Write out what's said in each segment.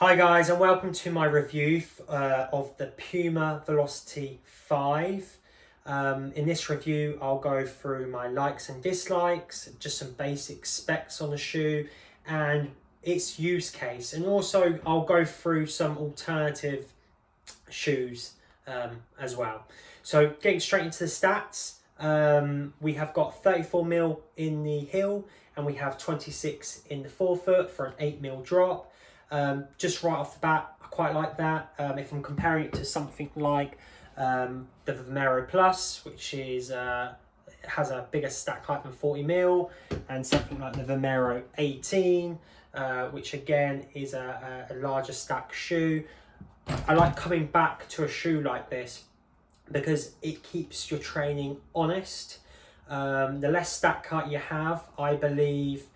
Hi guys, and welcome to my review of the Puma Velocity 5. In this review I'll go through my likes and dislikes, just some basic specs on the shoe and its use case, and also I'll go through some alternative shoes as well. So getting straight into the stats, we have got 34mm in the heel and we have 26 in the forefoot for an 8mm drop. Just right off the bat, I quite like that. If I'm comparing it to something like the Vomero Plus, which is has a bigger stack height than 40mm, and something like the Vomero 18, which again is a larger stack shoe. I like coming back to a shoe like this because it keeps your training honest. The less stack height you have, I believe,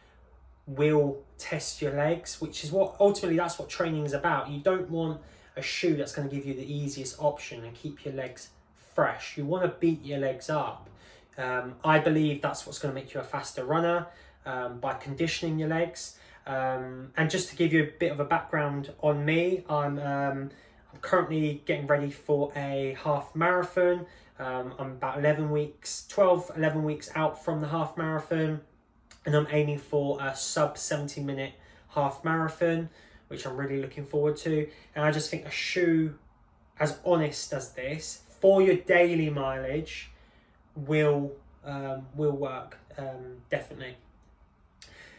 will test your legs, which is what ultimately that's what training is about. You don't want a shoe that's going to give you the easiest option and keep your legs fresh. You want to beat your legs up. I believe that's what's going to make you a faster runner, by conditioning your legs. And just to give you a bit of a background on me, I'm currently getting ready for a half marathon. I'm about 11 weeks out from the half marathon, and I'm aiming for a sub 70-minute half marathon, which I'm really looking forward to. And I just think a shoe as honest as this for your daily mileage will work, definitely.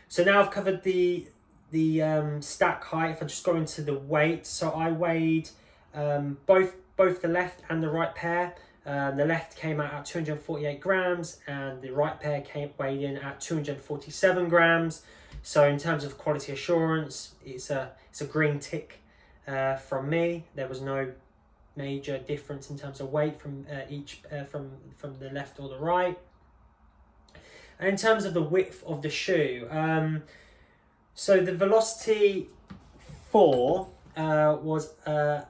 So now I've covered the stack height. If I just go into the weight, so I weighed both the left and the right pair. The left came out at 248 grams and the right pair weighed in at 247 grams. So in terms of quality assurance, it's a green tick from me. There was no major difference in terms of weight from from the left or the right. And in terms of the width of the shoe, so the Velocity 4 was a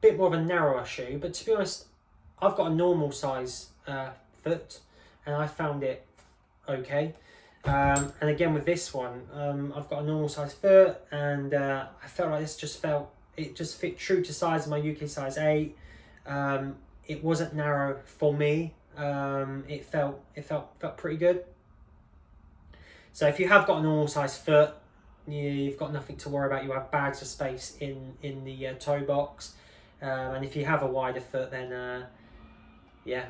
bit more of a narrower shoe, but to be honest, I've got a normal size foot and I found it okay. And again with this one, I've got a normal size foot and I felt like it just fit true to size of my UK size 8. It wasn't narrow for me. It felt pretty good. So if you have got a normal size foot, you've got nothing to worry about. You have bags of space in the toe box. And if you have a wider foot, then yeah,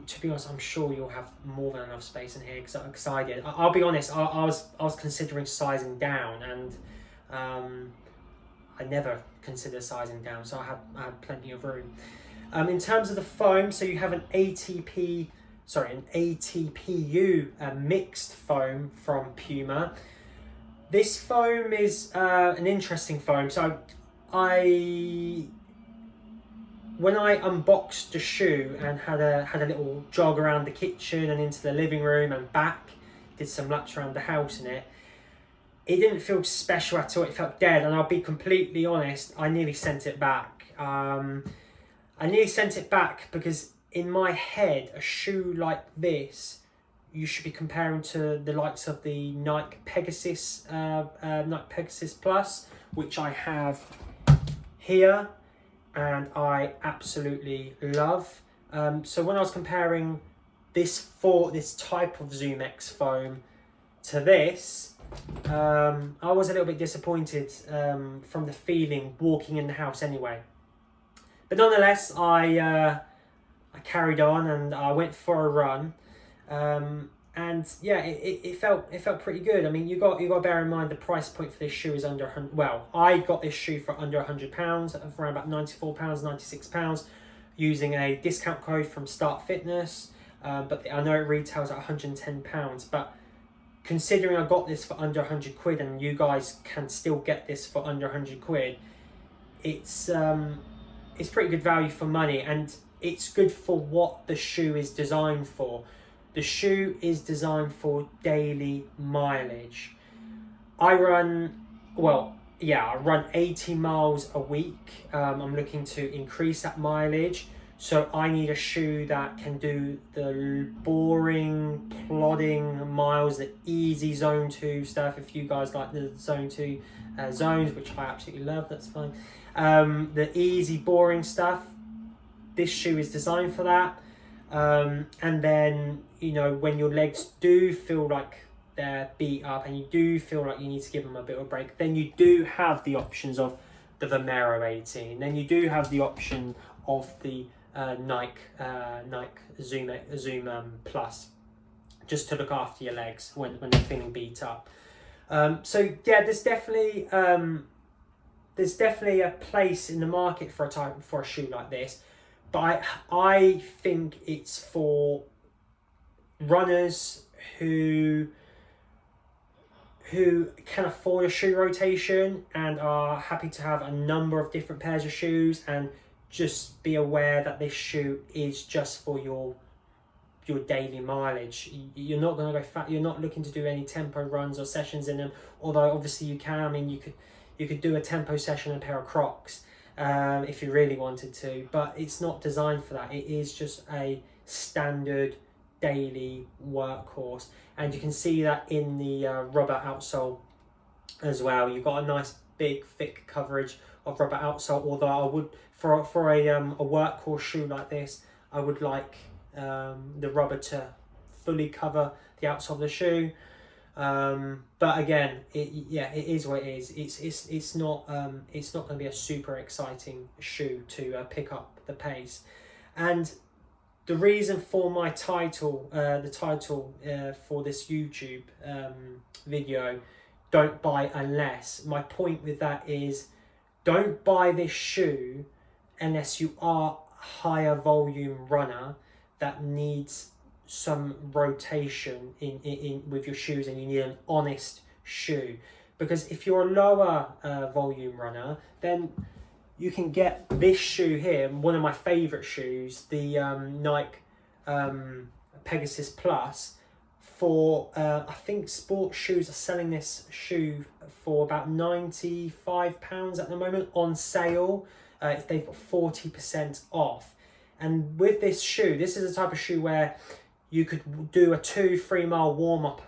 to be honest, I'm sure you'll have more than enough space in here because I did. I'll be honest, I was considering sizing down, and I never consider sizing down, so I had plenty of room. In terms of the foam, so you have an ATPU mixed foam from Puma. This foam is an interesting foam. So when I unboxed the shoe and had a little jog around the kitchen and into the living room and back, did some laps around the house in it, it didn't feel special at all. It felt dead, and I'll be completely honest, I nearly sent it back. I nearly sent it back because in my head, a shoe like this, you should be comparing to the likes of the Nike Pegasus Plus, which I have here and I absolutely love. So when I was comparing this type of Zoom X foam to this, I was a little bit disappointed from the feeling walking in the house anyway. But nonetheless, I carried on and I went for a run. And yeah, it felt pretty good. I mean, you got to bear in mind the price point for this shoe is under 100. Well, I got this shoe for under £100, for around about £94, £96, using a discount code from Start Fitness. But I know it retails at £110. But considering I got this for under 100 quid, and you guys can still get this for under 100 quid, it's pretty good value for money, and it's good for what the shoe is designed for. The shoe is designed for daily mileage. I run 80 miles a week. I'm looking to increase that mileage So I need a shoe that can do the boring, plodding miles, the easy zone 2 stuff. If you guys like the zone 2 zones, which I absolutely love, that's fine. The easy, boring stuff, this shoe is designed for that. And then, you know, when your legs do feel like they're beat up and you do feel like you need to give them a bit of a break, then you do have the options of the Vomero 18. Then you do have the option of the Nike Zoom Plus, just to look after your legs when they're feeling beat up. So yeah, there's definitely a place in the market for a shoe like this, but I think it's for runners who can afford a shoe rotation and are happy to have a number of different pairs of shoes, and just be aware that this shoe is just for your daily mileage. You're not going to go fat. You're not looking to do any tempo runs or sessions in them, although obviously you can. I mean, you could do a tempo session in a pair of Crocs if you really wanted to, but it's not designed for that. It is just a standard daily workhorse, and you can see that in the rubber outsole as well. You've got a nice big thick coverage of rubber outsole, although I would for a workhorse shoe like this, I would like the rubber to fully cover the outsole of the shoe. But again, it is what it is. It's not going to be a super exciting shoe to pick up the pace. And the reason for my title, the title for this YouTube video, don't buy unless, my point with that is, don't buy this shoe unless you are a higher volume runner that needs some rotation in with your shoes, and you need an honest shoe. Because if you're a lower volume runner, then you can get this shoe here, one of my favorite shoes, the Nike Pegasus Plus, for I think Sports Shoes are selling this shoe for about £95 at the moment on sale. If they've got 40% off. And with this shoe, this is a type of shoe where you could do a 2-3 mile warm up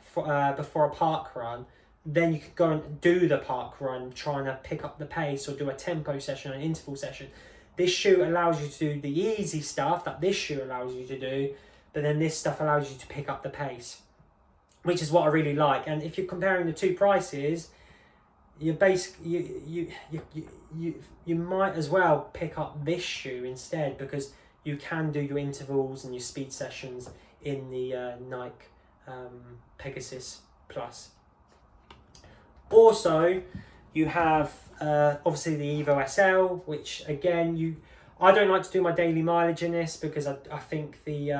before a park run. Then you could go and do the park run, trying to pick up the pace, or do a tempo session, an interval session. This shoe allows you to do the easy stuff that this shoe allows you to do, but then this stuff allows you to pick up the pace, which is what I really like. And if you're comparing the two prices, you might as well pick up this shoe instead, because you can do your intervals and your speed sessions in the Nike Pegasus Plus. Also, you have obviously the Evo SL, which again, I don't like to do my daily mileage in this, because I think the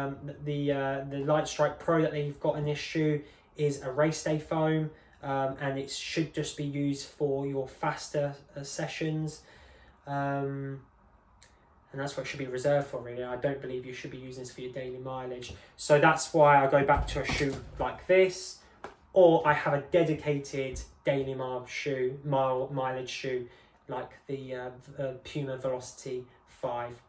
Light Strike Pro that they've got in this shoe is a race day foam, and it should just be used for your faster sessions, and that's what it should be reserved for, really. I don't believe you should be using this for your daily mileage. So that's why I go back to a shoe like this, or I have a dedicated daily mileage shoe like the Puma Velocity 5.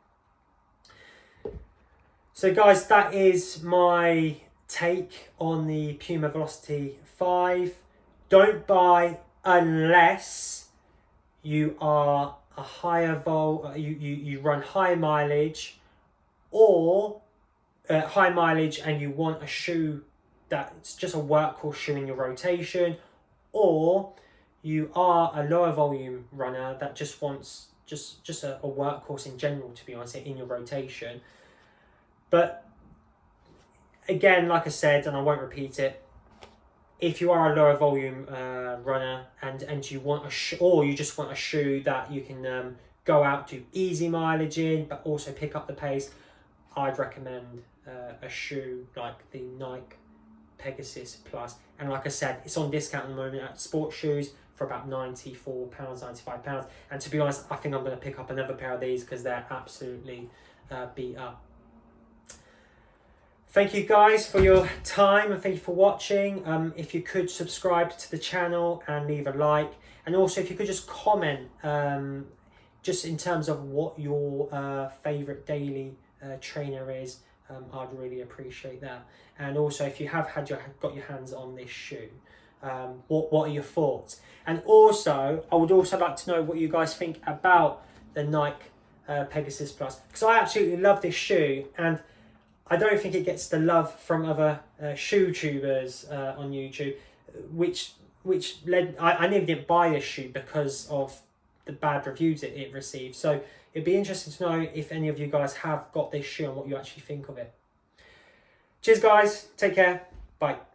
So guys, that is my take on the Puma Velocity 5. Don't buy unless you are a higher you run high mileage, or high mileage, and you want a shoe that's just a workhorse shoe in your rotation, or you are a lower volume runner that just wants just a workhorse in general, to be honest, in your rotation. But again, like I said, and I won't repeat it, if you are a lower volume runner and you want or you just want a shoe that you can go out, do easy mileage in, but also pick up the pace, I'd recommend a shoe like the Nike Pegasus Plus. And like I said, it's on discount at the moment at Sports Shoes for about £94, £95. And to be honest, I think I'm going to pick up another pair of these because they're absolutely beat up. Thank you guys for your time, and thank you for watching. If you could subscribe to the channel and leave a like, and also if you could just comment just in terms of what your favourite daily trainer is, I'd really appreciate that. And also, if you have got your hands on this shoe, what are your thoughts? And also, I would also like to know what you guys think about the Nike Pegasus Plus, because I absolutely love this shoe, and I don't think it gets the love from other shoe tubers on YouTube, which led I nearly didn't buy this shoe because of the bad reviews it received. So it'd be interesting to know if any of you guys have got this shoe and what you actually think of it. Cheers guys, take care, bye.